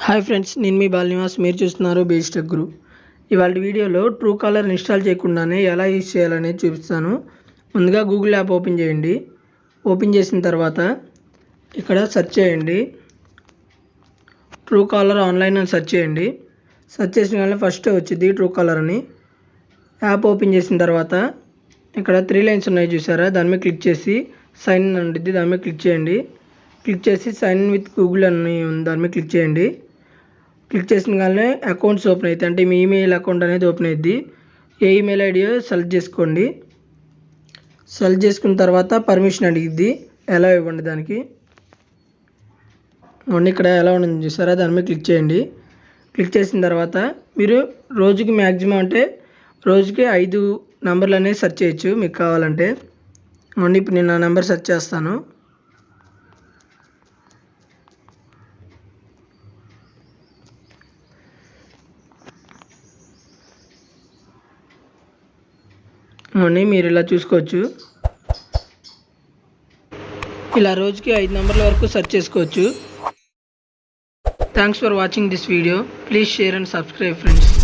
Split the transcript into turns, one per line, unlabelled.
Hi friends, నేను మీ బాలనివాస్. మీరు చూస్తున్నారు బేస్టెక్ గురు. ఇవాళ వీడియోలో ట్రూ కాలర్ ఇన్స్టాల్ చేయకుండానే ఎలా యూజ్ చేయాలనేది చూపిస్తాను. ముందుగా గూగుల్ యాప్ ఓపెన్ చేయండి. ఓపెన్ చేసిన తర్వాత ఇక్కడ సెర్చ్ చేయండి, ట్రూ కాలర్ ఆన్లైన్ అని సెర్చ్ చేయండి. సెర్చ్ చేసిన వల్ల ఫస్ట్ వచ్చింది ట్రూ కాలర్ అని. యాప్ ఓపెన్ చేసిన తర్వాత ఇక్కడ 3 లైన్స్ ఉన్నాయి చూసారా, దాని మీద క్లిక్ చేసి సైన్ ఇన్ ఉంటుంది, దాని మీద క్లిక్ చేయండి. క్లిక్ చేసి సైన్ ఇన్ విత్ గూగుల్ అని ఉంది, దాని మీద క్లిక్ చేయండి. క్లిక్ చేసిన కానీ అకౌంట్స్ ఓపెన్ అవుతాయి, అంటే మీ ఈమెయిల్ అకౌంట్ అనేది ఓపెన్ అవుద్ది. ఏ ఈమెయిల్ ఐడి సెలెక్ట్ చేసుకోండి. సెలెక్ట్ చేసుకున్న తర్వాత పర్మిషన్ అడిగిద్ది, ఎలా ఇవ్వండి దానికి. ఇక్కడ ఎలా ఉంది చూసారా, దాని మీద క్లిక్ చేయండి. క్లిక్ చేసిన తర్వాత మీరు రోజుకి మ్యాక్సిమం అంటే రోజుకి 5 నెంబర్లు అనేది సెర్చ్ చేయొచ్చు మీకు కావాలంటే. ఇప్పుడు నేను నా నెంబర్ సెర్చ్ చేస్తాను. మీరు ఇలా చూసుకోవచ్చు. ఇలా రోజుకి 5 నెంబర్ల వరకు సెర్చ్ చేసుకోవచ్చు. Thanks for watching this video. Please share and subscribe friends.